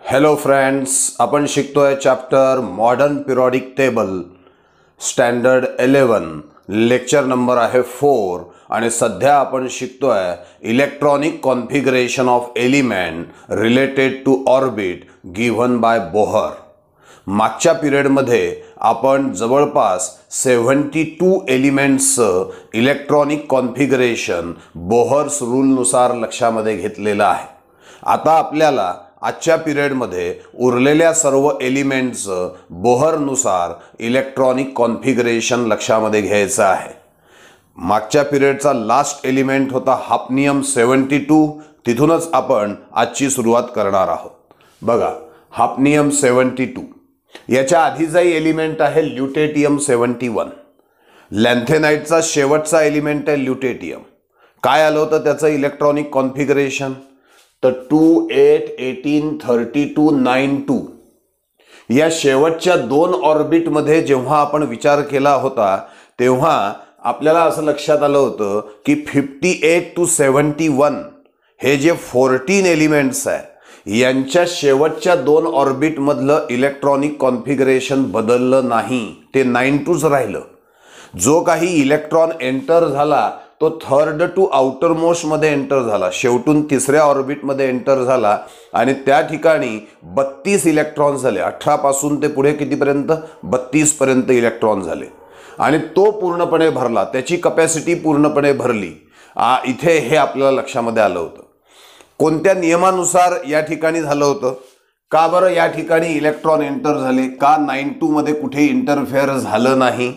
Hello friends, आपण शिकतोय chapter modern periodic table standard 11 lecture number आहे 4 आणि सध्या आपण शिकतोय electronic configuration of element related to orbit given by Bohr. मागच्या पिरियडमध्ये आपण जवळपास 72 एलिमेंट्सचं इलेक्ट्रॉनिक कॉन्फिगरेशन बोहर्स रूलनुसार लक्षामध्ये घेतलेलं आहे। आता आपल्याला आजच्या पिरियडमध्ये उरलेल्या सर्व एलिमेंट्सचं बोहरनुसार इलेक्ट्रॉनिक कॉन्फिगरेशन लक्षामध्ये घ्यायचं आहे। मागच्या पिरियडचा लास्ट एलिमेंट होता हाफनियम 72, तिथूनच आपण आजची सुरुवात करणार आहोत। बघा, हाफनियम 72 याच्या आधीचाही एलिमेंट आहे ल्युटेटियम 71। लॅन्थेनाइटचा शेवटचा एलिमेंट आहे ल्युटेटियम। काय आलं होतं त्याचं इलेक्ट्रॉनिक कॉन्फिगरेशन? तर 2 8 18 32 9 2 या शेवटच्या दोन ऑर्बिटमध्ये जेव्हा आपण विचार केला होता तेव्हा आपल्याला असं लक्षात आलं होतं की 58 to 71 हे जे 14 एलिमेंट्स आहे यांच्या शेवटच्या दोन ऑर्बिटमधलं इलेक्ट्रॉनिक कॉन्फिगरेशन बदललं नाही, ते 9 2च राहिलं। जो काही इलेक्ट्रॉन एंटर झाला तो थर्ड टू आउटर मोस्ट मध्ये एंटर झाला, शेवटून तिसऱ्या ऑर्बिटमध्ये एंटर झाला आणि त्या ठिकाणी 32 इलेक्ट्रॉन झाले। 18 पासून ते पुढे कितीपर्यंत? 32 पर्यंत इलेक्ट्रॉन झाले आणि तो पूर्णपणे भरला, त्याची कॅपॅसिटी पूर्णपणे भरली। इथे हे आपल्याला लक्षामध्ये आलं होतं। कोणत्या नियमानुसार या ठिकाणी झालं होतं? का बरं या ठिकाणी इलेक्ट्रॉन एंटर झाले? का 9 2 मध्ये कुठे इंटरफेअर झालं नाही?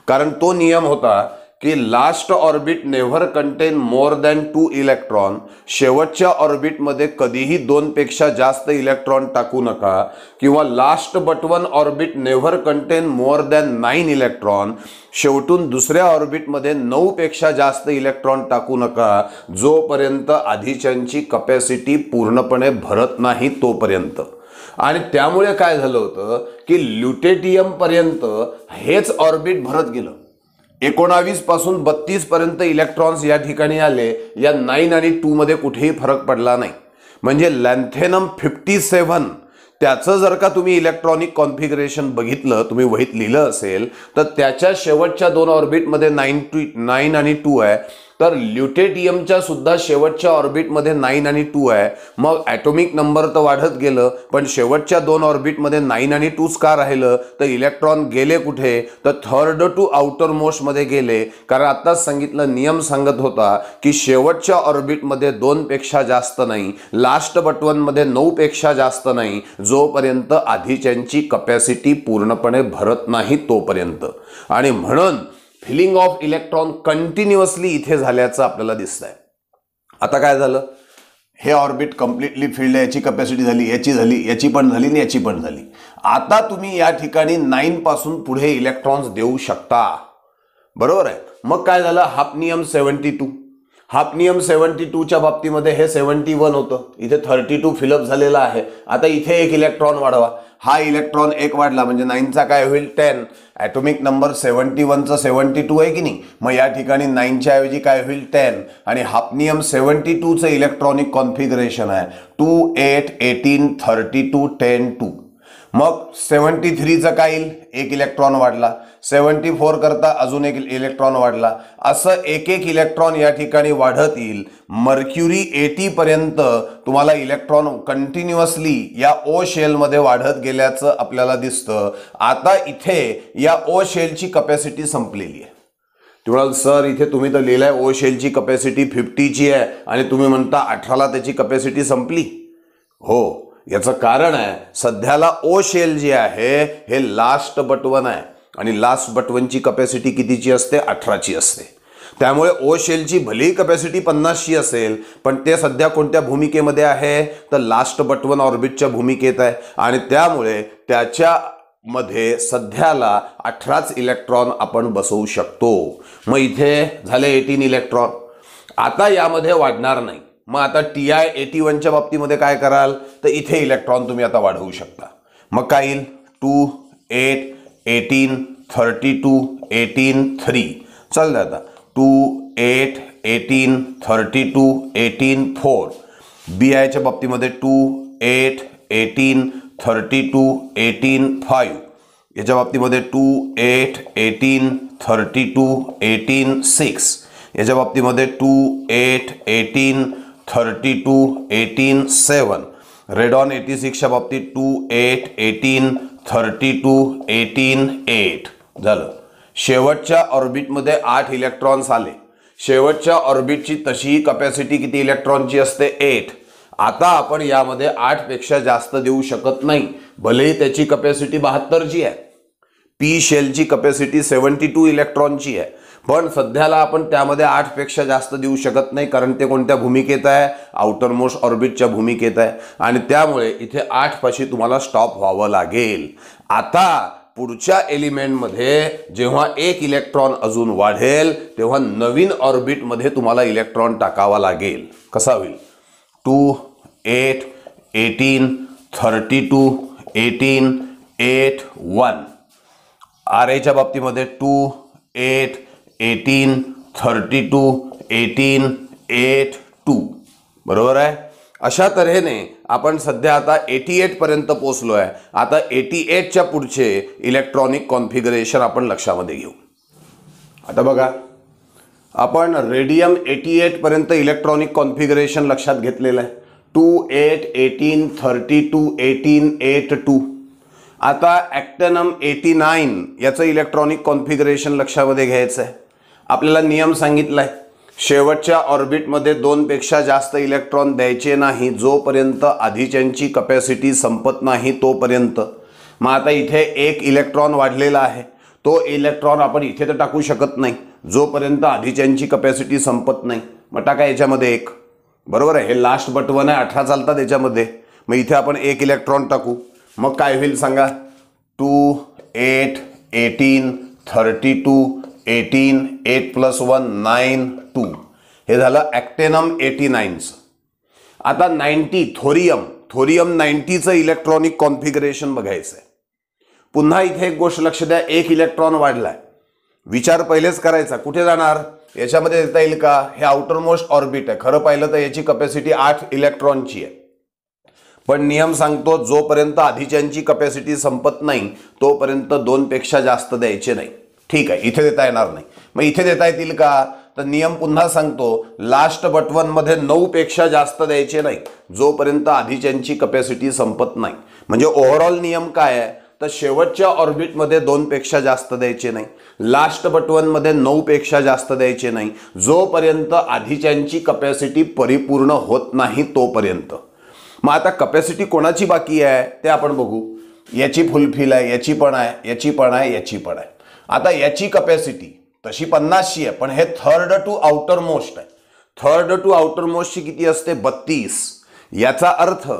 कारण तो नियम होता की last orbit never contain more than 2 electron. शेवटच्या ऑर्बिटमध्ये कधीही 2 पेक्षा जास्त इलेक्ट्रॉन टाकू नका, किंवा last but one orbit never contain more than 9 electron. शेवटून दुसऱ्या ऑर्बिटमध्ये 9 पेक्षा जास्त इलेक्ट्रॉन टाकू नका जोपर्यंत आधीच्यांची कॅपॅसिटी पूर्णपणे भरत नाही तोपर्यंत। आणि त्यामुळे काय झालं होतं की ल्युटेटियम पर्यंत हेच ऑर्बिट भरत गेलं। 19 पासून 32 पर्यंत इलेक्ट्रॉन्स या ठिकाणी आले, या 9 आणि 2 मध्ये कुठेही फरक पडला नाही। म्हणजे लॅन्थेनम 57 त्याचं जर का तुम्ही इलेक्ट्रॉनिक कॉन्फिगरेशन बघितलं, तुम्ही वहीत लिहिलं असेल, तर त्याच्या शेवटच्या दोन ऑर्बिटमध्ये 9 आणि 2 आहे, तर ल्युटेटियमच्या सुद्धा शेवटच्या ऑर्बिटमध्ये 9 आणि 2 आहे। मग ॲटॉमिक नंबर तर वाढत गेलं, पण शेवटच्या दोन ऑर्बिटमध्ये 9 आणि 2च का राहिलं? तर इलेक्ट्रॉन गेले कुठे? तर थर्ड टू आउटर मोस्ट मध्ये गेले। कारण आत्ताच सांगितलं, नियम सांगत होता की शेवटच्या ऑर्बिटमध्ये 2 पेक्षा जास्त नाही, लास्ट बट वन मध्ये 9 पेक्षा जास्त नाही, जोपर्यंत आधीच्यांची कॅपॅसिटी पूर्णपणे भरत नाही तोपर्यंत। आणि म्हणून फिलिंग ऑफ इलेक्ट्रॉन कंटिन्युअसली इथे झाल्याचं आपल्याला दिसतंय। आता काय झालं? हे ऑर्बिट कम्प्लिटली फिल्ड आहे, याची कॅपॅसिटी झाली, याची झाली, याची पण झाली आणि याची पण झाली। आता तुम्ही या ठिकाणी 9 पासून पुढे इलेक्ट्रॉन्स देऊ शकता, बरोबर आहे? मग काय झालं? हाफनियम 72 हाफनियम 72च्या बाबतीमध्ये हे 71 होतं, इथे 32 फिलअप झालेला आहे। आता इथे एक इलेक्ट्रॉन वाढवा, हा इलेक्ट्रॉन एक वाढला म्हणजे 9चा काय होईल? 10। ॲटॉमिक नंबर 71चा 72 आहे की नाही? मग या ठिकाणी 9च्या ऐवजी काय होईल? 10। आणि हाफनियम 72चं इलेक्ट्रॉनिक कॉन्फिगरेशन आहे 2 8 18 32 10 2। मग 73चं काय येईल? एक इलेक्ट्रॉन वाढला। 74 करता अजून एक इलेक्ट्रॉन वाढला। असं एक एक इलेक्ट्रॉन या ठिकाणी वाढत येईल। मर्क्युरी 80 पर्यंत तुम्हाला इलेक्ट्रॉन कंटिन्युअसली या ओ शेलमध्ये वाढत गेल्याचं आपल्याला दिसतं। आता इथे या ओ शेलची कॅपॅसिटी संपलेली आहे। तुम्हाला सर इथे तुम्ही तर लिहिलंय ओ शेलची कॅपॅसिटी 50ची आहे आणि तुम्ही म्हणता 18ला त्याची कॅपॅसिटी संपली। हो, याचं कारण आहे सध्याला ओ शेल जे आहे हे लास्ट बट वन आहे आणि लास्ट बट वनची कॅपॅसिटी कितीची असते? 18ची असते। त्यामुळे ओ शेलची भलेही कॅपॅसिटी 50ची असेल, पण ते सध्या कोणत्या भूमिकेमध्ये आहे? तर लास्ट बट वन ऑर्बिटच्या भूमिकेत आहे आणि त्यामुळे त्याच्या मध्ये सध्याला 18च इलेक्ट्रॉन आपण बसवू शकतो। मग इथे झाले 18 इलेक्ट्रॉन, आता यामध्ये वाढणार नाही। मग आता TI 81च्या बाबतीमध्ये काय कराल? तर इथे इलेक्ट्रॉन तुम्ही आता वाढवू शकता। मग काय येईल? 2 8 18 32 18 3 चालतं। आता 2 8 18 32 18 4। BI च्या बाबतीमध्ये 2 8 18 32 18 5. याच्या बाबतीमध्ये 2 8 18 32 18 6. याच्या बाबतीमध्ये 2 8 18 32 18 7. रेड ऑन 86 च्या बाबतीत 2 8 18 32 18 8 झालं. शेवटच्या ऑर्बिटमध्ये 8 इलेक्ट्रॉन्स आले. शेवटच्या ऑर्बिटची तशीही कॅपॅसिटी किती इलेक्ट्रॉनची असते 8. आता आपण यामध्ये 8 पेक्षा जास्त देऊ शकत नाही, भलेही त्याची कॅपॅसिटी 72 ची आहे. पी शेलची कॅपॅसिटी 72 इलेक्ट्रॉनची आहे, पण सध्याला आपण त्यामध्ये 8 पेक्षा जास्त देऊ शकत नाही, कारण ते कोणत्या भूमिकेत आहे, आउटर मोस्ट ऑर्बिटच्या भूमिकेत आहे, आणि त्यामुळे इथे 8 पाशी तुम्हाला स्टॉप व्हावं लागेल. आता पुढच्या एलिमेंटमध्ये जेव्हा एक इलेक्ट्रॉन अजून वाढेल तेव्हा नवीन ऑर्बिटमध्ये तुम्हाला इलेक्ट्रॉन टाकावा लागेल. कसा होईल? 2 8 18 32 18 8 1. आर एच्या बाबतीमध्ये 2 8 18 32 18 8 2. बरोबर आहे. अशा तऱ्हेने आपण सध्या आता 88 पर्यंत पोहोचलो आहे. आता 88 च्या पुढचे इलेक्ट्रॉनिक कॉन्फिगरेशन आपण लक्षामध्ये घेऊ. आता बघा, आपण रेडियम 88 पर्यंत इलेक्ट्रॉनिक कॉन्फिगरेशन लक्षात घेतलेलं आहे. 2 8 18 32 18 8 2. आता ॲक्टॅनम 89 याचं इलेक्ट्रॉनिक कॉन्फिगरेशन लक्षामध्ये घ्यायचं आहे. आपल्याला नियम सांगितलाय, शेवटच्या ऑर्बिटमध्ये 2 पेक्षा जास्त इलेक्ट्रॉन द्यायचे नाही जोपर्यंत आधीच्यांची कॅपॅसिटी संपत नाही तोपर्यंत. मग आता इथे एक इलेक्ट्रॉन वाढलेला आहे, तो इलेक्ट्रॉन आपण इथे तर टाकू शकत नाही जोपर्यंत आधीच्यांची कॅपॅसिटी संपत नाही. मग टाका याच्यामध्ये 1. बरोबर आहे. हे लास्ट बटन आहे, 18 चालतात याच्यामध्ये. मग इथे आपण 1 इलेक्ट्रॉन टाकू. मग काय होईल सांगा? 2 8 18 32 18 8 + 1 9 2. हे झालं ॲक्टेनम 89चं. आता 90 थोरियम 90चं इलेक्ट्रॉनिक कॉन्फिगरेशन बघायचं आहे. पुन्हा इथे एक गोष्ट लक्ष द्या, 1 इलेक्ट्रॉन वाढलाय. विचार पहिलेच करायचा, कुठे जाणार? याच्यामध्ये देता येईल का? हे आउटर मोस्ट ऑर्बिट आहे. खरं पाहिलं तर याची कॅपॅसिटी 8 इलेक्ट्रॉनची आहे, पण नियम सांगतो जोपर्यंत आधीच्यांची कॅपॅसिटी संपत नाही तोपर्यंत 2 पेक्षा जास्त द्यायचे नाही. ठीक आहे, इथे देता येणार नाही. मग इथे देता येतील का? तर नियम पुन्हा सांगतो, लास्ट बटन मध्ये 9 पेक्षा जास्त द्यायचे नाही जोपर्यंत आधीच्यांची कॅपॅसिटी संपत नाही. म्हणजे ओव्हरऑल नियम काय आहे? तर शेवटच्या ऑर्बिटमध्ये 2 पेक्षा जास्त द्यायचे नाही, लास्ट बटन मध्ये 9 पेक्षा जास्त द्यायचे नाही जोपर्यंत आधीच्यांची कॅपॅसिटी परिपूर्ण होत नाही तोपर्यंत. मग आता कॅपॅसिटी कोणाची बाकी आहे ते आपण बघू. याची फुलफिल आहे, याची पण आहे, याची पण आहे, याची पण आहे. आता याची कॅपॅसिटी तशी 50ची आहे, पण हे थर्ड टू आउटर मोस्ट आहे. थर्ड टू आउटर मोस्टची किती असते? 32. याचा अर्थ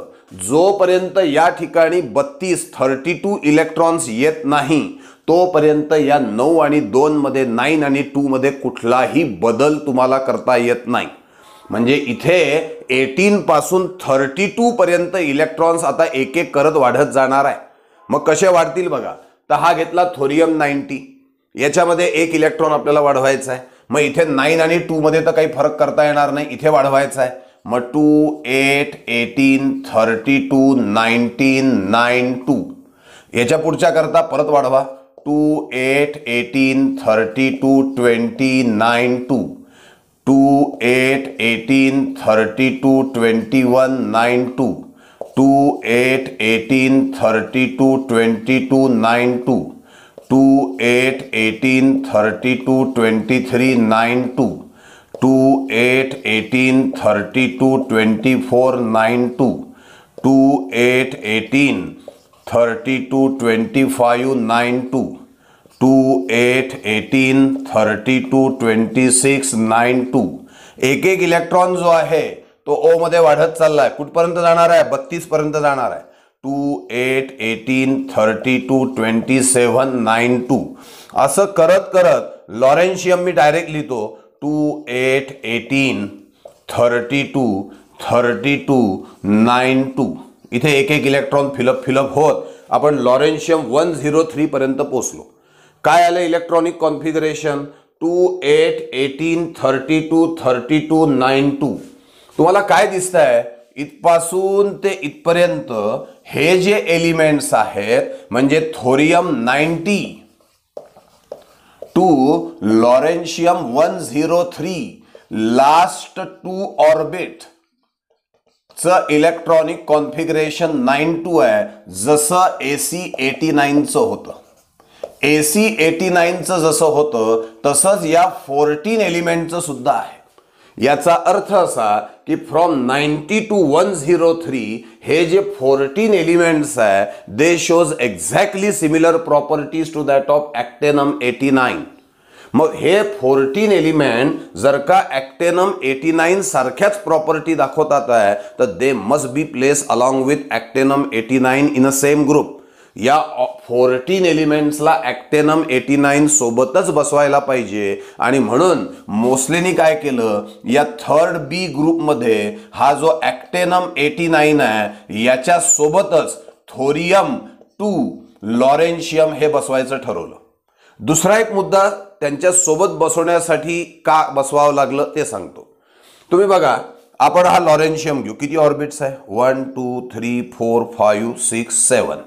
जोपर्यंत या ठिकाणी 32 इलेक्ट्रॉन्स येत नाही तोपर्यंत या 9 आणि 2 मध्ये 9 आणि 2 मध्ये कुठलाही बदल तुम्हाला करता येत नाही. म्हणजे इथे 18 पासून 32 पर्यंत इलेक्ट्रॉन्स आता एक एक करत वाढत जाणार आहे. मग कसे वाढतील बघा. तर हा घेतला थोरियम 90, याच्यामध्ये 1 इलेक्ट्रॉन आपल्याला वाढवायचा आहे. मग इथे 9 आणि 2 मध्ये तर काही फरक करता येणार नाही, इथे वाढवायचा आहे. मग 2 8 18 32 19 9 2. याच्या पुढच्या करता परत वाढवा. 2 8 18 32 20 9 2. 2 8 18 32 21 9 2. 2 8 18 32 22 9 2. 2 8 18 32 23 9 2. 2 8 18 32 24 9 2. 2 8 18 32 25 9 2. 2 8 18 32 26 9 2. एक एक इलेक्ट्रॉन जो आहे तो ओ मध्ये वाढत चाललाय. कुठपर्यंत जाणार आहे? 32 पर्यंत जाणार आहे. 2 8 18 32 27 9 2. असं करत करत लॉरेन्शियम मी डायरेक्ट लिहितो 2 8 18 32 32 9 2. इथे एक एक इलेक्ट्रॉन फिलअप होत आपण लॉरेन्शियम 103 पर्यंत पोहोचलो. काय आलं इलेक्ट्रॉनिक कॉन्फिगरेशन? 2 8 18 32 32 9 2. तुम्हाला काय दिसतंय? इथपासून ते इथपर्यंत हे जे एलिमेंट्स आहेत म्हणजे thorium 90 to lawrencium 103 last 2 orbit च इलेक्ट्रॉनिक कॉन्फिगरेशन 92 आहे, जसं AC89 चं होतं. AC89 चं जसं होतं तसंच या 14 एलिमेंटचं सुद्धा आहे. याचा अर्थ असा की फ्रॉम 90 टू 103 हे जे 14 एलिमेंट्स आहे they shows exactly similar properties to that of actinium 89. मग हे 14 एलिमेंट जर का ॲक्टेनम 89 सारख्याच प्रॉपर्टी दाखवतात आहे तर they must be place along with actinium 89 in a same group. या 14 एलिमेंट्सला ॲक्टेनम 89 सोबतच बसवायला पाहिजे. आणि म्हणून मोस्लेनी काय केलं, या थर्ड बी ग्रुपमध्ये हा जो ॲक्टेनम 89 आहे याच्या सोबतच थोरियम 2 लॉरेन्शियम हे बसवायचं ठरवलं. दुसरा एक मुद्दा त्यांच्या सोबत बसवण्यासाठी का बसवावं लागलं ते सांगतो. तुम्ही बघा, आपण हा लॉरेन्शियम घेऊ. किती ऑर्बिट्स आहे? 1 2 3 4 5 6 7.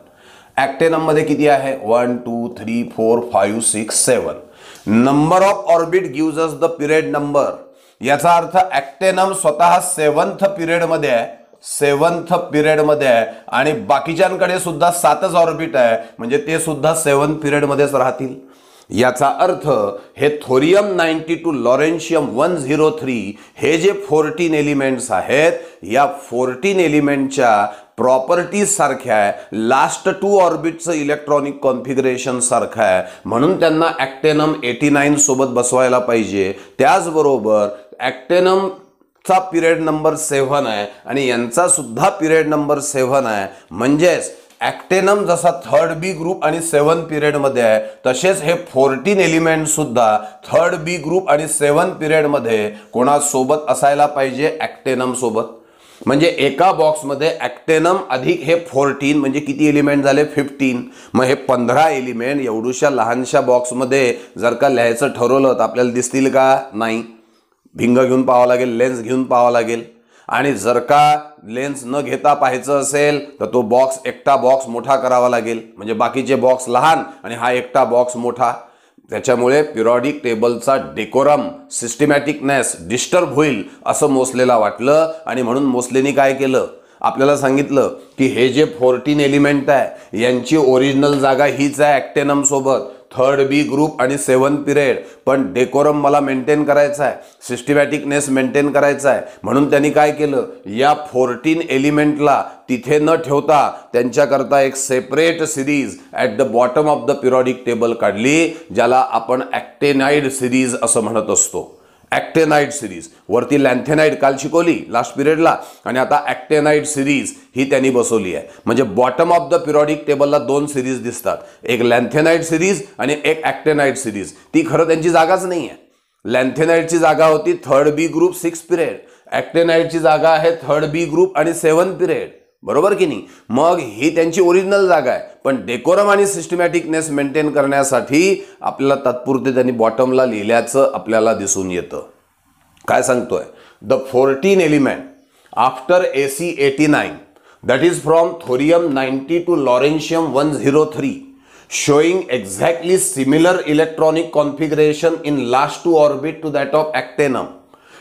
ॲक्टेनम मध्ये किती आहे? 1 2 3 4 5 6 7. Number of orbit gives us the period number. याचा अर्थ ॲक्टेनम स्वतः 7th पिरियड मध्ये आहे, 7th पिरियड मध्ये आहे आणि बाकीच्यांकडे सुद्धा 7च ऑर्बिट आहे म्हणजे ते सुद्धा 7th पिरियड मध्येच राहतील. याचा अर्थ हे थोरियम 90 टू लॉरेन्शियम 103 हे जे 14 एलिमेंट्स आहेत या 14 एलिमेंटच्या प्रॉपर्टीज सारख्या आहे, लास्ट 2 ऑर्बिटचं इलेक्ट्रॉनिक कॉन्फिगरेशन सारखं आहे, म्हणून त्यांना ॲक्टेनम 89 सोबत बसवायला पाहिजे. त्याचबरोबर ॲक्टेनम चा पिरियड नंबर 7 आहे आणि यांचा सुद्धा पिरियड नंबर 7 आहे. म्हणजेच ॲक्टेनम जसा थर्ड बी ग्रुप आणि 7 पिरियड मध्ये आहे तसेच हे 14 एलिमेंट सुद्धा थर्ड बी ग्रुप आणि 7 पिरियड मध्ये कोणासोबत असायला पाहिजे? ॲक्टेनम सोबत. म्हणजे एका बॉक्समध्ये ॲक्टेनम अधिक हे 14 म्हणजे किती एलिमेंट झाले? 15. मग हे 15 एलिमेंट एवढूशा लहानशा बॉक्समध्ये जर का लिहायचं ठरवलं तर आपल्याला दिसतील का? नाही. भिंग घेऊन पाहावं लागेल, लेन्स घेऊन पाहावं लागेल. आणि जर का लेन्स न घेता पाहायचं असेल तर तो बॉक्स एकटा बॉक्स मोठा करावा लागेल. म्हणजे बाकीचे बॉक्स लहान आणि हा एकटा बॉक्स मोठा. त्याच्यामुळे पिरियॉडिक टेबलचा डेकोरम, सिस्टमॅटिकनेस डिस्टर्ब होईल असं मोस्लेला वाटलं आणि म्हणून मोस्लेनी काय केलं, आपल्याला सांगितलं की हे जे 14 एलिमेंट आहे यांची ओरिजिनल जागा हीच आहे ॲक्टेनम सोबत, थर्ड बी ग्रुप आणि 7 पिरियड. पण डेकोरम मला मेंटेन करायचा आहे, सिस्टमॅटिकनेस मेंटेन करायचा आहे, म्हणून त्यांनी काय केलं, या 14 एलिमेंटला तिथे न ठेवता त्यांच्याकरता एक separate series at the bottom of the periodic table काढली, ज्याला आपण ॲक्टेनाइड सिरीज असं म्हणत असतो. ॲक्टेनाइड सिरीज. वरती लॅन्थेनाइड काल शिकवली लास्ट पिरियडला आणि आता ॲक्टेनाइड सिरीज ही त्यांनी बसवली आहे. म्हणजे बॉटम ऑफ द पिरियॉडिक टेबलला 2 सिरीज दिसतात, एक लॅन्थेनाइड सिरीज आणि एक ॲक्टेनाइड सिरीज. ती खरं त्यांची जागाच नाही आहे. लॅन्थेनाइडची जागा होती थर्ड बी ग्रुप 6 पिरियड, ॲक्टेनाइडची जागा आहे थर्ड बी ग्रुप आणि 7 पिरियड. बरोबर की नाही? मग ही त्यांची ओरिजिनल जागा आहे, पण डेकोरम आणि सिस्टमॅटिकनेस मेंटेन करण्यासाठी आपल्याला तात्पुरते त्यांनी बॉटमला लिहिल्याचं आपल्याला दिसून येतं. काय सांगतोय? The 14 element after AC89 that is from thorium 90 to lawrencium 103 showing exactly similar electronic configuration in last 2 orbit to that of actinum.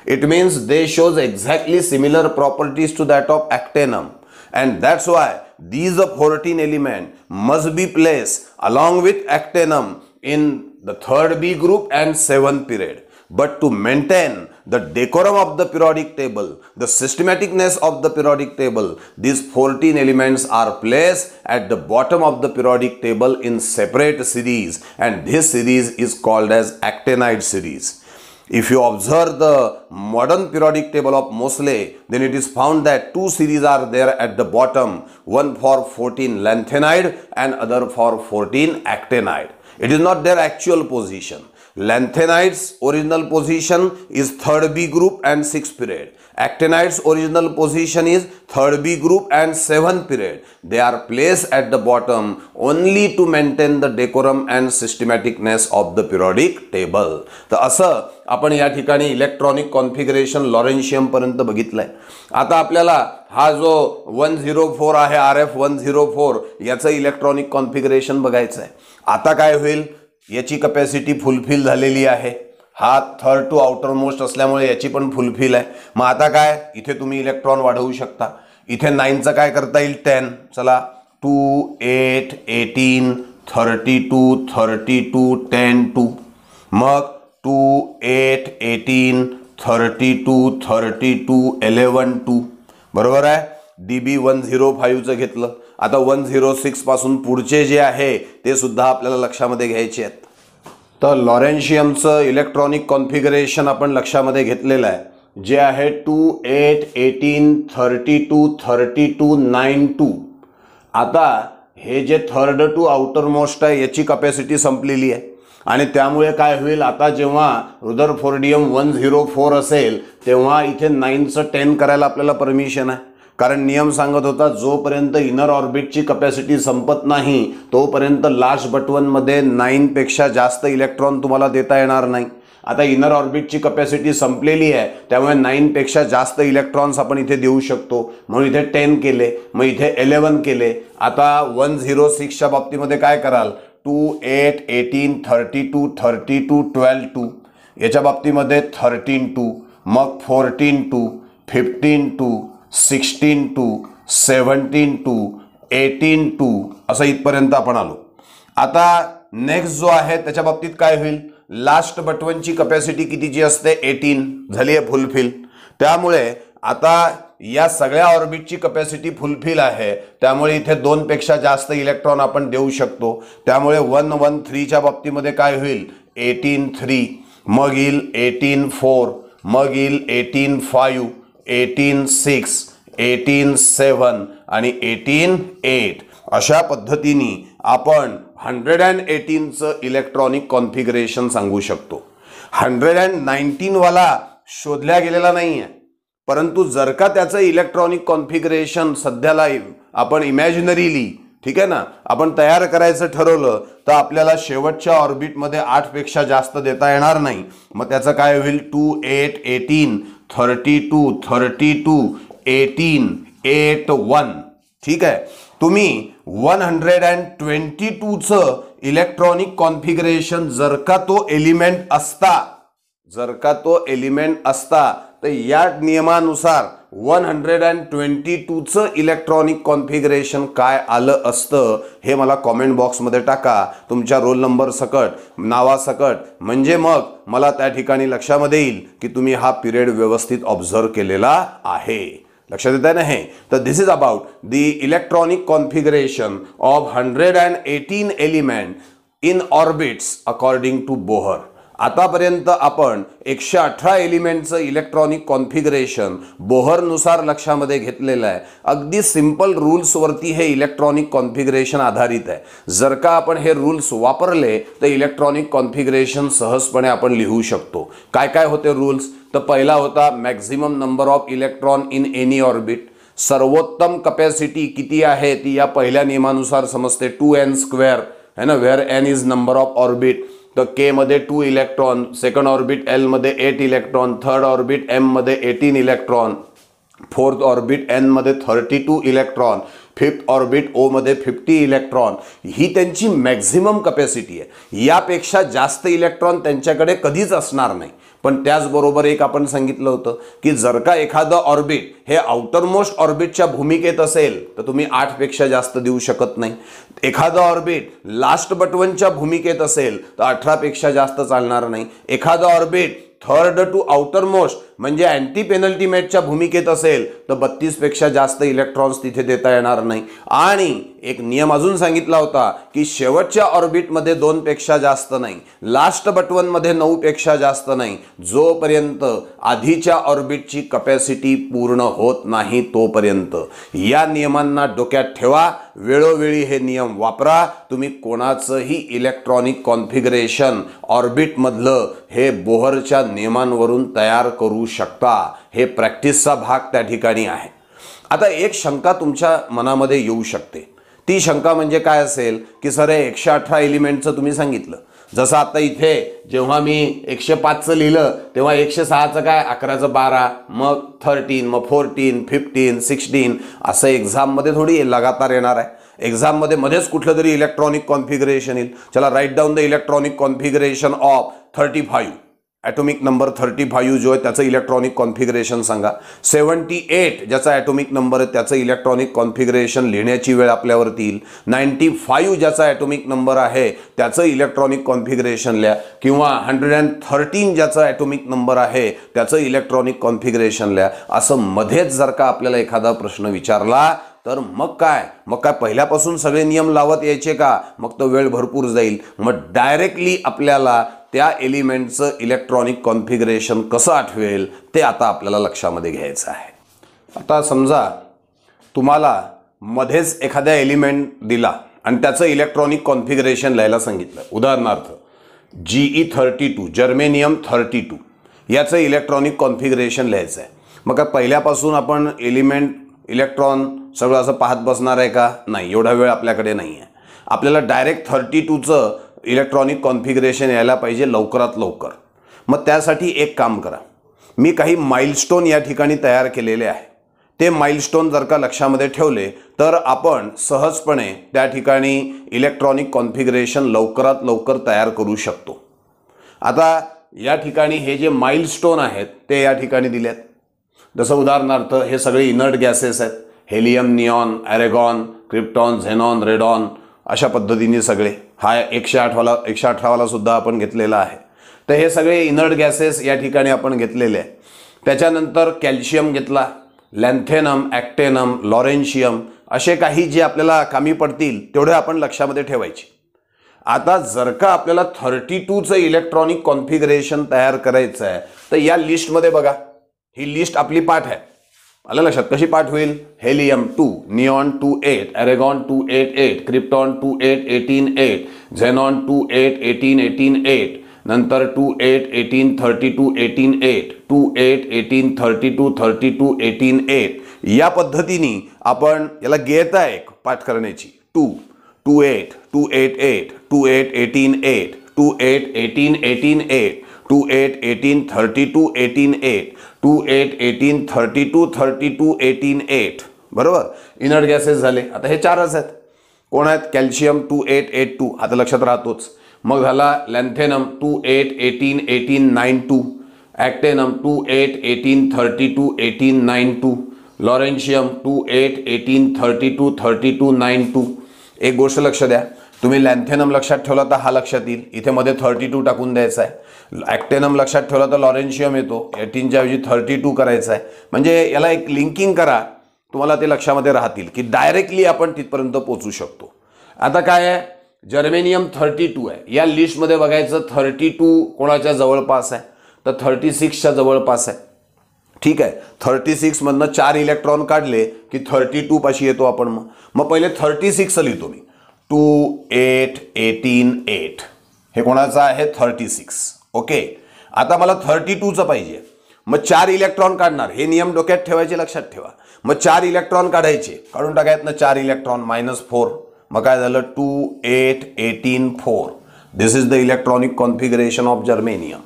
It means they shows exactly similar properties to that of actinum. And that's why these 14 element must be placed along with actinum in the third B group and 7 period. But to maintain the decorum of the periodic table, the systematicness of the periodic table, these 14 elements are placed at the bottom of the periodic table in separate series, and this series is called as actinide series. If you observe the modern periodic table of Mosley, then it is found that 2 series are there at the bottom, one for 14 lanthanide and other for 14 actinide. It is not their actual position. Lanthanide's original position is third B group and 6 period. Actinide's original position is third B group and 7 period. They are placed at the bottom only to maintain the decorum and systematicness of the periodic table. तर असं आपण या ठिकाणी electronic configuration lawrencium पर्यंत बघितलंय. आता आपल्याला हा जो 104 आहे RF104 याचं इलेक्ट्रॉनिक कॉन्फिगरेशन बघायचं आहे. आता काय होईल, याची कॅपॅसिटी फुलफिल झालेली आहे. हा थर्ड टू आउटर मोस्ट असल्यामुळे याची पण फुलफिल आहे. मग आता काय, इथे तुम्ही इलेक्ट्रॉन वाढवू शकता. इथे 9चं काय करता येईल, 10. चला 2 8 18 32 32 10 2. मग 2 8 18 32 32 11 2. बरोबर आहे. DB105चं घेतलं. आता 106 पासून पुढचे जे आहे ते सुद्धा आपल्याला लक्षामध्ये घ्यायचे आहेत. तर लॉरेन्शियमचं इलेक्ट्रॉनिक कॉन्फिगरेशन आपण लक्षामध्ये घेतलेलं आहे, जे आहे 2 8 18 32 32 9 2. आता हे जे थर्ड टू आउटर मोस्ट आहे याची कॅपॅसिटी संपलेली आहे आणि त्यामुळे काय होईल, आता जेव्हा रुदरफोर्डियम 104 असेल तेव्हा इथे 9चं 10 करायला आपल्याला परमिशन आहे. कारण नियम सांगत होता जोपर्यंत इनर ऑर्बिटची कॅपॅसिटी संपत नाही तोपर्यंत लास्ट बटवनमध्ये 9पेक्षा जास्त इलेक्ट्रॉन तुम्हाला देता येणार नाही. आता इनर ऑर्बिटची कॅपॅसिटी संपलेली आहे त्यामुळे 9पेक्षा जास्त इलेक्ट्रॉन्स आपण इथे देऊ शकतो, म्हणून इथे 10 केले, मग इथे 11 केले. आता 106च्या बाबतीमध्ये काय कराल, 2 8 18 32 32 12 2. याच्या बाबतीमध्ये 13 2, मग 14 2, 15 2, 16 2, 17 2, 18 2 असं इथपर्यंत आपण आलो. आता नेक्स्ट जो आहे त्याच्या बाबतीत काय होईल, लास्ट बटवनची कॅपॅसिटी कितीची असते, 18 झाली आहे फुलफिल. त्यामुळे आता या सगळ्या ऑर्बिटची कॅपॅसिटी फुलफिल आहे, त्यामुळे इथे 2पेक्षा जास्त इलेक्ट्रॉन आपण देऊ शकतो. त्यामुळे 113च्या बाबतीमध्ये काय होईल, 18 3, मग येईल 18 4, मग येईल 18 5, 18 6, 18 7 आणि 18 8. अशा पद्धतीने आपण 118चं इलेक्ट्रॉनिक कॉन्फिगरेशन सांगू शकतो. 119 वाला शोधल्या गेलेला नाही आहे, परंतु जर का त्याचं इलेक्ट्रॉनिक कॉन्फिगरेशन सध्याला आपण इमॅजिनरीली, ठीक आहे ना, आपण तयार करायचं ठरवलं तर आपल्याला शेवटच्या ऑर्बिटमध्ये 8पेक्षा जास्त देता येणार नाही. मग त्याचं काय होईल, 2 8 18 32 32 18 8 1. ठीक आहे. तुम्ही 122चं इलेक्ट्रॉनिक कॉन्फिगरेशन जर का तो एलिमेंट असता तर या नियमानुसार 122चं इलेक्ट्रॉनिक कॉन्फिगरेशन काय आलं असतं हे मला कॉमेंट बॉक्समध्ये टाका, तुमच्या रोल नंबर सकट, नावासकट, म्हणजे मग मला त्या ठिकाणी लक्षामध्ये येईल की तुम्ही हा पिरियड व्यवस्थित ऑब्झर्व केलेला आहे. लक्षात येत आहे ना हे. तर this is about the electronic configuration of 118 element in orbits according to Bohr. आतापर्यंत आपण 118 एलिमेंटचं इलेक्ट्रॉनिक कॉन्फिगरेशन बोहरनुसार लक्षामध्ये घेतलेलं आहे. अगदी सिंपल रूल्सवरती हे इलेक्ट्रॉनिक कॉन्फिगरेशन आधारित आहे. जर का आपण हे रूल्स वापरले तर इलेक्ट्रॉनिक कॉन्फिगरेशन सहजपणे आपण लिहू शकतो. काय काय होते रूल्स, तर पहिला होता maximum number of electron in any orbit. सर्वोत्तम कॅपॅसिटी किती आहे ती या पहिल्या नियमानुसार समजते, 2n² है ना, where n is number of orbit. तर के मध्ये 2 इलेक्ट्रॉन, सेकंड ऑर्बिट एल मध्ये 8 इलेक्ट्रॉन, थर्ड ऑर्बिट एम मध्ये 18 इलेक्ट्रॉन, फोर्थ ऑर्बिट एन मध्ये 32 इलेक्ट्रॉन, फिफ्थ ऑर्बिट ओ मध्ये 50 इलेक्ट्रॉन. ही त्यांची मॅक्झिमम कॅपॅसिटी आहे. यापेक्षा जास्त इलेक्ट्रॉन त्यांच्याकडे कधीच असणार नाही. पण त्याचबरोबर एक आपण सांगितलं होतं की जर का एखादं ऑर्बिट हे आउटरमोस्ट ऑर्बिटच्या भूमिकेत असेल तर तुम्ही 8पेक्षा जास्त देऊ शकत नाही. एखादं ऑर्बिट लास्ट बटवनच्या भूमिकेत असेल तर 18पेक्षा जास्त चालणार नाही. एखादं orbit third to outermost म्हणजे अँटी पेनल्टीमेटच्या भूमिकेत असेल तर 32पेक्षा जास्त इलेक्ट्रॉन्स तिथे देता येणार नाही. आणि एक नियम अजून सांगितला होता की शेवटच्या ऑर्बिटमध्ये 2पेक्षा जास्त नाही, लास्ट बटवनमध्ये 9पेक्षा जास्त नाही, जोपर्यंत आधीच्या ऑर्बिटची कॅपॅसिटी पूर्ण होत नाही तोपर्यंत. या नियमांना डोक्यात ठेवा, वेळोवेळी हे नियम वापरा. तुम्ही कोणाचंही इलेक्ट्रॉनिक कॉन्फिगरेशन ऑर्बिटमधलं हे बोहरच्या नियमांवरून तयार करू शकता. हे प्रॅक्टिसचा भाग त्या ठिकाणी आहे. आता एक शंका तुमच्या मनामध्ये येऊ शकते. ती शंका म्हणजे काय असेल की सर हे 118 एलिमेंटचं तुम्ही सांगितलं, जसं आता इथे जेव्हा मी 105चं लिहिलं तेव्हा 106चं काय 11चं 12, मग 13, मग 14, 15, 16 असं एक्झाममध्ये थोडी लगातार येणार आहे. एक्झाममध्ये मध्येच कुठलं तरी इलेक्ट्रॉनिक कॉन्फिगरेशन येईल. चला write down the electronic configuration of 35. Atomic number 35 जो आहे त्याचं इलेक्ट्रॉनिक कॉन्फिगरेशन सांगा. 78 ज्याचा ॲटॉमिक नंबर आहे त्याचं इलेक्ट्रॉनिक कॉन्फिगरेशन लिहिण्याची वेळ आपल्यावरती येईल. 95 ज्याचा ॲटॉमिक नंबर आहे त्याचं इलेक्ट्रॉनिक कॉन्फिगरेशन लिहा, किंवा 113 ज्याचा ॲटॉमिक नंबर आहे त्याचं इलेक्ट्रॉनिक कॉन्फिगरेशन लिहा. असं मध्येच जर का आपल्याला एखादा प्रश्न विचारला तर मग काय पहिल्यापासून सगळे नियम लावत यायचे का? मग तो वेळ भरपूर जाईल. मग डायरेक्टली आपल्याला त्या एलिमेंटचं इलेक्ट्रॉनिक कॉन्फिगरेशन कसं आठवेल ते आता आपल्याला लक्षामध्ये घ्यायचं आहे. आता समजा तुम्हाला मध्येच एखाद्या एलिमेंट दिला आणि त्याचं इलेक्ट्रॉनिक कॉन्फिगरेशन लिहायला सांगितलं. उदाहरणार्थ Ge32 जर्मेनियम 32 याचं इलेक्ट्रॉनिक कॉन्फिगरेशन लिहायचं आहे. मग काय पहिल्यापासून आपण एलिमेंट इलेक्ट्रॉन सगळं असं पाहत बसणार आहे का? नाही, एवढा वेळ आपल्याकडे नाही आहे. आपल्याला डायरेक्ट 32चं इलेक्ट्रॉनिक कॉन्फिगरेशन यायला पाहिजे लवकरात लवकर. मग त्यासाठी एक काम करा, मी काही माइलस्टोन या ठिकाणी तयार केलेले आहे. ते माइलस्टोन जर का लक्षामध्ये ठेवले तर आपण सहजपणे त्या ठिकाणी इलेक्ट्रॉनिक कॉन्फिगरेशन लवकरात लवकर तयार करू शकतो. आता या ठिकाणी हे जे माइलस्टोन आहेत ते या ठिकाणी दिलेत. जसं उदाहरणार्थ हे सगळे इनर्ट गॅसेस आहेत. Helium, neon, argon, krypton, xenon, radon अशा पद्धतीने सगळे. हा 118वाला सुद्धा आपण घेतलेला आहे. तर हे सगळे इनर्ट गॅसेस या ठिकाणी आपण घेतलेले आहे. त्याच्यानंतर कॅल्शियम घेतला, लॅन्थेनम, ॲक्टेनम, लॉरेन्शियम असे काही जे आपल्याला कामी पडतील तेवढे आपण लक्षामध्ये ठेवायचे. आता जर का आपल्याला 32चं इलेक्ट्रॉनिक कॉन्फिगरेशन तयार करायचं आहे तर या लिस्टमध्ये बघा, ही लिस्ट आपली पाठ आहे. आलं लक्षात कशी पाठ होईल? हेलियम 2, निऑन 28, ॲरेगॉन 288, क्रिप्टॉन 28, 18, 8, झेनॉन 28, 18, 18, 8, नंतर 28, 18, 32, 18, 8, 28, 18, 32, 32, 18, 8 या पद्धतीने आपण याला घेत आहे पाठ करण्याची. 2, 28, 288, 28, 18, 8, 28, 18, 18, 8, 28, 18, 32, 18, 8, 28, 18, 32, 32, 18, 8 बरोबर. इनर्ट गॅसेस झाले. आता हे चारच आहेत. कोण आहेत? कॅल्शियम 2882 आता लक्षात राहतोच. मग झाला लॅन्थेनम 28, 18, 18, 92, ॲक्टेनम 28, 18, 32, 18, 92, लॉरेन्शियम 28, 18, 32, 32, 92. एक गोष्ट लक्ष द्या, तुम्ही लॅन्थेनम लक्षात ठेवला तर हा लक्षात येईल, इथे मध्ये 32 टाकून द्यायचा आहे. ॲक्टेनम लक्षात ठेवला तर लॉरेन्शियम येतो, 18च्या ऐवजी 32 करायचं आहे. म्हणजे याला एक लिंकिंग करा, तुम्हाला ते लक्षामध्ये राहतील की डायरेक्टली आपण तिथपर्यंत पोहोचू शकतो. आता काय आहे? जर्मेनियम 32 आहे. या लिस्टमध्ये बघायचं 32 कोणाच्या जवळपास आहे तर 36च्या जवळपास आहे. ठीक आहे, 36 मधनं 4 इलेक्ट्रॉन काढले की 32 पाशी येतो आपण. मग पहिले 36 लिहितो मी. 2, 8, 18, 8 हे कोणाचं आहे? 36. ओके, आता मला 32चं पाहिजे. मग 4 इलेक्ट्रॉन काढणार. हे नियम डोक्यात ठेवायचे, लक्षात ठेवा. मग 4 इलेक्ट्रॉन काढायचे, काढून टाकायत ना 4 इलेक्ट्रॉन -4. मग काय झालं? 2, 8, 18, 4. दिस is the electronic configuration of germanium.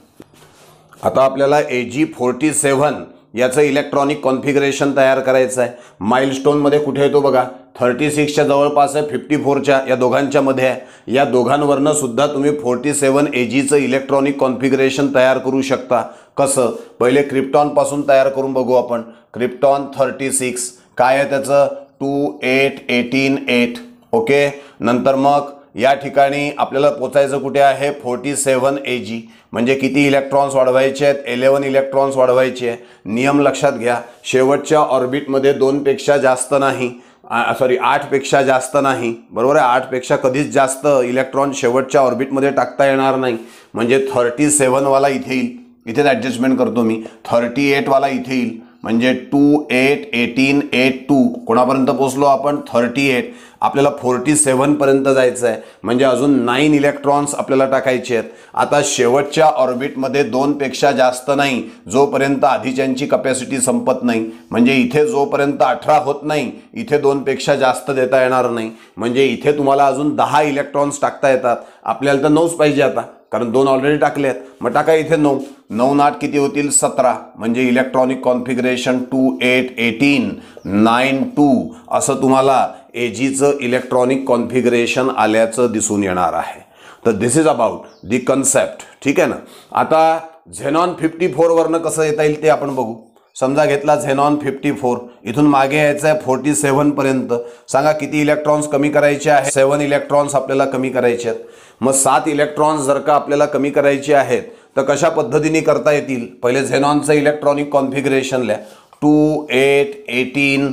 आता आपल्याला Ag47 याचं इलेक्ट्रॉनिक कॉन्फिगरेशन तयार करायचं आहे. माइलस्टोनमध्ये कुठे येतो बघा? 36च्या जवळपास आहे, 54च्या या दोघांच्या मध्ये आहे. या दोघांवरनं सुद्धा तुम्ही 47 Agचं इलेक्ट्रॉनिक कॉन्फिगरेशन तयार करू शकता. कसं? पहिले क्रिप्टॉन पासून तयार करून बघू आपण. क्रिप्टॉन 36 काय आहे त्याचं? 2, 8, 18, 8. ओके, नंतर मग या ठिकाणी आपल्याला पोचायचं कुठे आहे? 47 Ag. म्हणजे किती इलेक्ट्रॉन्स वाढवायचे आहेत? 11 इलेक्ट्रॉन्स वाढवायचे आहे. नियम लक्षात घ्या, शेवटच्या ऑर्बिटमध्ये 2 पेक्षा जास्त नाही, 8 पेक्षा जास्त नाही, बरोबर आहे. 8 पेक्षा कधीच जास्त इलेक्ट्रॉन शेवटच्या ऑर्बिटमध्ये टाकता येणार नाही. म्हणजे 37 वाला इथे येईल, इथेच ॲडजस्टमेंट करतो मी. 38 वाला इथे येईल, म्हणजे 2, 8, 18, 8, 2 कोणापर्यंत पोहोचलो आपण? 38. आपल्याला 47 पर्यंत जायचं आहे, म्हणजे अजून 9 इलेक्ट्रॉन्स आपल्याला टाकायचे आहेत. आता शेवटच्या ऑर्बिटमध्ये 2 पेक्षा जास्त नाही, जोपर्यंत आधीच्यांची कपॅसिटी संपत नाही. म्हणजे इथे जोपर्यंत 18 होत नाही, इथे 2 पेक्षा जास्त देता येणार नाही. म्हणजे इथे तुम्हाला अजून 10 इलेक्ट्रॉन्स टाकता येतात. आपल्याला तर 9च पाहिजे आता, कारण 2 ऑलरेडी टाकले आहेत. मग टाका इथे 9. 9 8 किती होतील? 17. म्हणजे इलेक्ट्रॉनिक कॉन्फिगरेशन 2 8 18 9 2 असं तुम्हाला एजीचं इलेक्ट्रॉनिक कॉन्फिगरेशन आल्याचं दिसून येणार आहे. तर this is about the concept. ठीक आहे ना. आता झेनॉन 54 वरनं कसं येता येईल ते आपण बघू. समजा घेतला झेनॉन 54, इथून मागे यायचं आहे 47 पर्यंत. सांगा किती इलेक्ट्रॉन्स कमी करायचे आहे? 7 इलेक्ट्रॉन्स आपल्याला कमी करायचे आहेत. मग 7 इलेक्ट्रॉन्स जर का आपल्याला कमी करायचे आहेत तर कशा पद्धतीने करता येतील? पहिले झेनॉनचं इलेक्ट्रॉनिक कॉन्फिगरेशन लिहा. 2 8 18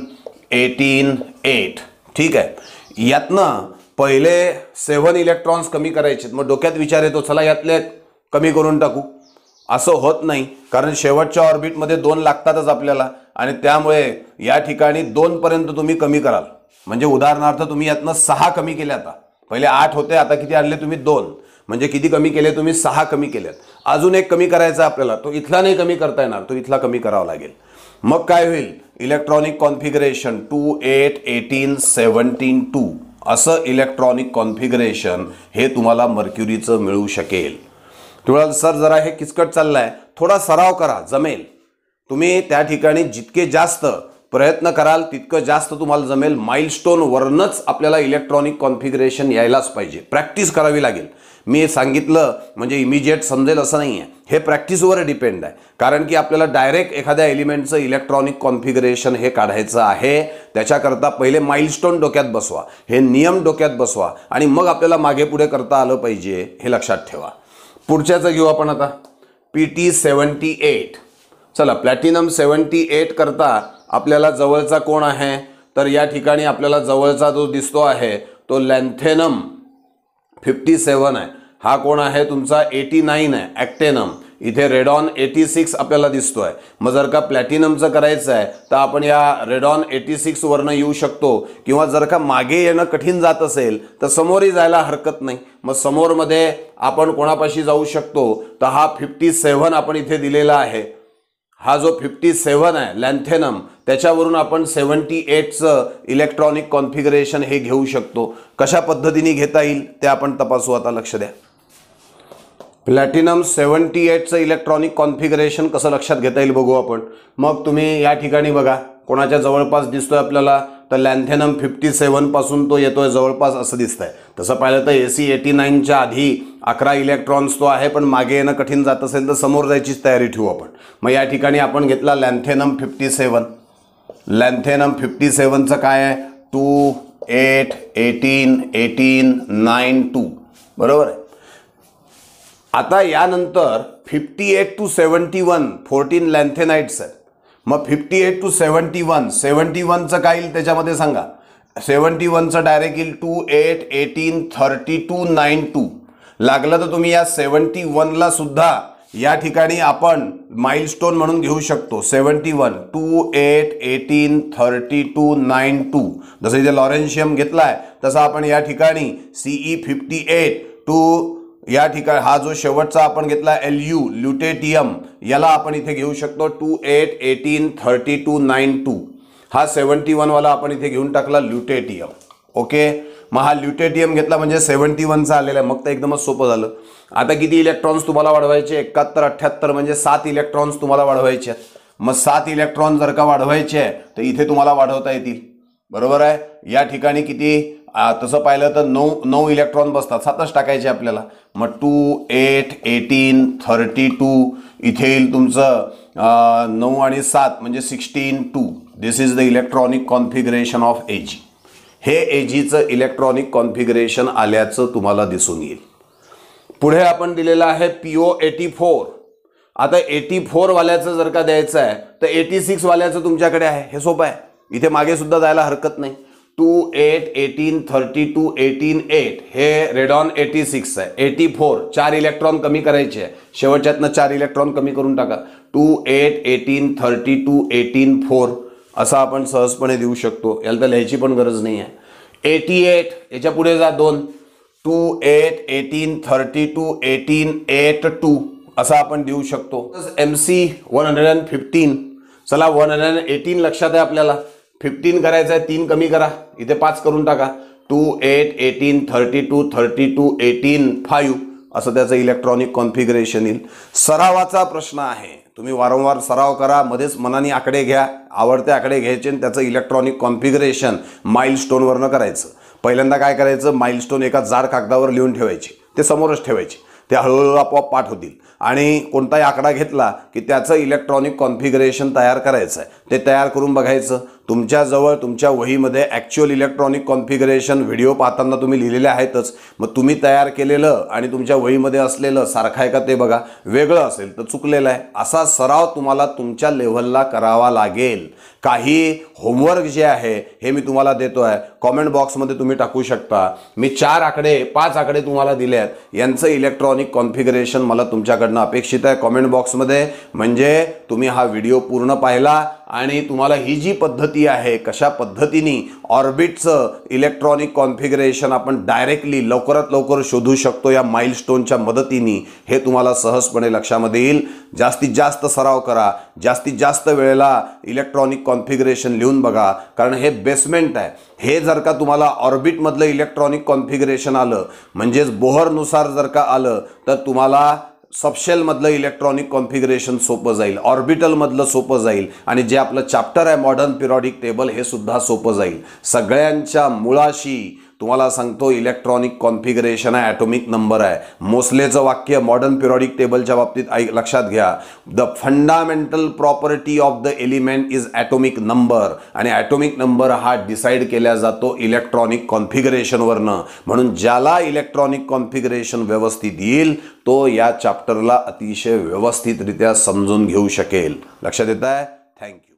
18 8. ठीक आहे. यातनं पहिले 7 इलेक्ट्रॉन्स कमी करायचे. मग डोक्यात विचार येतो, चला यातले कमी करून टाकू. असं होत नाही, कारण शेवटच्या ऑर्बिटमध्ये 2 लागतातच आपल्याला, आणि त्यामुळे या ठिकाणी 2 पर्यंत तुम्ही कमी कराल. म्हणजे उदाहरणार्थ तुम्ही यातनं 6 कमी केले. आता पहिले 8 होते, आता किती आणले तुम्ही? 2. म्हणजे किती कमी केले तुम्ही? 6 कमी केलेत. अजून एक कमी करायचा आपल्याला, तो इथला नाही कमी करता येणार, तो इथला कमी करावा लागेल. मग काय होईल? इलेक्ट्रॉनिक कॉन्फिगरेशन 2 8 18 17 2 असं इलेक्ट्रॉनिक कॉन्फिगरेशन हे तुम्हाला मर्क्युरीचं मिळू शकेल. तुम्हाला सर जरा हे किचकट चाललंय, थोडा सराव करा, जमेल. तुम्ही त्या ठिकाणी जितके जास्त प्रयत्न कराल तितकं जास्त तुम्हाला जमेल. माइलस्टोन वरनच आपल्याला इलेक्ट्रॉनिक कॉन्फिगरेशन यायलाच पाहिजे, प्रॅक्टिस करावी लागेल. मी सांगितलं म्हणजे इमिजिएट समजेल असं नाही आहे, हे प्रॅक्टिसवर डिपेंड आहे. कारण की आपल्याला डायरेक्ट एखाद्या एलिमेंटचं इलेक्ट्रॉनिक कॉन्फिगरेशन हे काढायचं आहे. त्याच्याकरता पहिले माइलस्टोन डोक्यात बसवा, हे नियम डोक्यात बसवा, आणि मग आपल्याला मागे पुढे करता आलं पाहिजे, हे लक्षात ठेवा. पुढच्याचं घेऊ आपण आता. PT 78. चला, प्लॅटिनम 78 करता आपल्याला जवळचा कोण आहे? तर या ठिकाणी आपल्याला जवळचा जो दिसतो आहे तो लॅन्थेनम 57 आहे. हा कोण आहे? तुमचा 89 आहे, ॲक्टेनम. इथे रेडॉन 86 आपल्याला दिसतोय. मग जर का प्लॅटिनमचं करायचं आहे तर आपण या रेडॉन 86 वरनं येऊ शकतो, किंवा जर का मागे येणं कठीण जात असेल तर समोरही जायला हरकत नाही. मग समोरमध्ये आपण कोणापाशी जाऊ शकतो? तर हा 57 आपण इथे दिलेला आहे. हा जो 57 आहे लॅन्थेनम, त्याच्यावरून आपण 78चं इलेक्ट्रॉनिक कॉन्फिगरेशन हे घेऊ शकतो. कशा पद्धतीने घेता येईल ते आपण तपासू. आता लक्ष द्या. प्लॅटिनम 78चं इलेक्ट्रॉनिक कॉन्फिगरेशन कसं लक्षात घेता येईल बघू आपण. मग तुम्ही या ठिकाणी बघा, कोणाच्या जवळपास दिसतोय आपल्याला? तर लॅन्थेनम 57 पासून तो येतोय जवळपास असं दिसतंय. तसं पाहिलं तर AC89च्या आधी 11 इलेक्ट्रॉन्स तो आहे, पण मागे येणं कठीण जात असेल तर समोर जायचीच तयारी ठेवू आपण. मग या ठिकाणी आपण घेतला लॅन्थेनम 57. लॅन्थेनम 57चं काय आहे? 2 8 18 18 9 2. बरोबर आहे. आता यानंतर 58 to 71 14 लॅन्थेनाइट्स आहेत. मग 58 to 71, 71चं काय येईल त्याच्यामध्ये सांगा? 71चं डायरेक्ट येईल 2 8 18 32 9 2. लागलं तर तुम्ही या 71ला सुद्धा या ठिकाणी आपण माइलस्टोन म्हणून घेऊ शकतो. 71 2 8 18 32 9 2. जसं इथे लॉरेन्शियम घेतलाय तसं आपण या ठिकाणी CE58 टू या ठिकाणी हा जो शेवटचा आपण घेतला LU ल्युटेटियम, याला आपण इथे घेऊ शकतो 2 8 18 32 9 2. हा 71 वाला आपण इथे घेऊन टाकला ल्युटेटियम. ओके. मग हा ल्युटेटियम घेतला म्हणजे 71चा आलेला आहे. मग तर एकदमच सोपं झालं. आता किती इलेक्ट्रॉन्स तुम्हाला वाढवायचे? 71 78 म्हणजे 7 इलेक्ट्रॉन्स तुम्हाला वाढवायचे आहेत. मग 7 इलेक्ट्रॉन जर का वाढवायचे आहे तर इथे तुम्हाला वाढवता येतील. बरोबर आहे. या ठिकाणी किती? तसं पाहिलं तर 9 इलेक्ट्रॉन बसतात, 7च टाकायचे आपल्याला. मग 2 8 18 32 इथे येईल तुमचं 9 आणि 7 म्हणजे 16 2. This is the electronic configuration of AG. हे एजीचं इलेक्ट्रॉनिक कॉन्फिगरेशन आल्याचं तुम्हाला दिसून येईल. पुढे आपण दिलेलं आहे PO84. आता 84 वाल्याचं जर का द्यायचं आहे तर 86 वाल्याचं तुमच्याकडे आहे. हे सोपं आहे, इथे मागे सुद्धा जायला हरकत नाही. 2 8 18 32 18 8 हे रेडॉन 86 आहे. 84 4 इलेक्ट्रॉन कमी करायचे आहे, शेवटच्यातनं 4 इलेक्ट्रॉन कमी करून टाका. 2 8 18 32 18 4 असं आपण सहजपणे देऊ शकतो. याला तर लिहायची पण गरज नाही आहे. 88 याच्या पुढे जा 2 2 8 18 32 18 8 2 असं आपण देऊ शकतो. MC 115. चला 118 लक्षात आहे आपल्याला, 15 करायचं आहे, 3 कमी करा, इथे 5 करून टाका. 2 8 18 32 32 18 5 असं त्याचं इलेक्ट्रॉनिक कॉन्फिगरेशन येईल. सरावाचा प्रश्न आहे, तुम्ही वारंवार सराव करा, मध्येच मनाने आकडे घ्या, आवडते आकडे घ्यायचे आणि त्याचं इलेक्ट्रॉनिक कॉन्फिगरेशन माइलस्टोनवरनं करायचं. पहिल्यांदा काय करायचं, माइलस्टोन एका जाड कागदावर लिहून ठेवायचे, ते समोरच ठेवायचे, ते हळूहळू आपोआप पाठ होतील. आणि कोणताही आकडा घेतला की त्याचं इलेक्ट्रॉनिक कॉन्फिगरेशन तयार करायचं आहे, ते तयार करून बघायचं. तुमच्याजवळ तुमच्या वहीमध्ये ॲक्च्युअल इलेक्ट्रॉनिक कॉन्फिगरेशन व्हिडिओ पाहताना तुम्ही लिहिलेले आहेतच, मग तुम्ही तयार केलेलं आणि तुमच्या वहीमध्ये असलेलं सारखं आहे का ते बघा, वेगळं असेल तर चुकलेलं आहे. असा सराव तुम्हाला तुमच्या लेव्हलला करावा लागेल. काही होमवर्क जे आहे हे मी तुम्हाला देतो आहे, कॉमेंट बॉक्समध्ये तुम्ही टाकू शकता. मी 4 आकडे 5 आकडे तुम्हाला दिले आहेत, यांचं इलेक्ट्रॉनिक कॉन्फिगरेशन मला तुमच्याकडनं अपेक्षित आहे कॉमेंट बॉक्समध्ये. म्हणजे तुम्ही हा व्हिडिओ पूर्ण पाहिला आणि तुम्हाला ही जी पद्धती आहे, कशा पद्धतीने ऑर्बिटचं इलेक्ट्रॉनिक कॉन्फिगरेशन आपण डायरेक्टली लवकरात लवकर शोधू शकतो या माइलस्टोनच्या मदतीने, हे तुम्हाला सहजपणे लक्षामध्ये येईल. जास्तीत जास्त सराव करा, जास्तीत जास्त वेळेला इलेक्ट्रॉनिक कॉन्फिगरेशन लिहून बघा, कारण हे बेसमेंट आहे. हे जर का तुम्हाला ऑर्बिटमधलं इलेक्ट्रॉनिक कॉन्फिगरेशन आलं, म्हणजेच बोहरनुसार जर का आलं, तर तुम्हाला सबशेलमधलं इलेक्ट्रॉनिक कॉन्फिगरेशन सोपं जाईल, ऑर्बिटलमधलं सोपं जाईल, आणि जे आपलं चॅप्टर आहे मॉडर्न पिरियॉडिक टेबल हे सुद्धा सोपं जाईल. सगळ्यांच्या मुळाशी तुम्हाला सांगतो इलेक्ट्रॉनिक कॉन्फिगरेशन आहे, ॲटॉमिक नंबर आहे. मोसलेचं वाक्य मॉडर्न पिरियॉडिक टेबलच्या बाबतीत लक्षात घ्या, the fundamental property of the element is atomic number. आणि ॲटॉमिक नंबर हा डिसाईड केला जातो इलेक्ट्रॉनिक कॉन्फिगरेशनवरनं. म्हणून ज्याला इलेक्ट्रॉनिक कॉन्फिगरेशन व्यवस्थित येईल तो या चॅप्टरला अतिशय व्यवस्थितरित्या समजून घेऊ शकेल. लक्षात येत आहे? थँक्यू.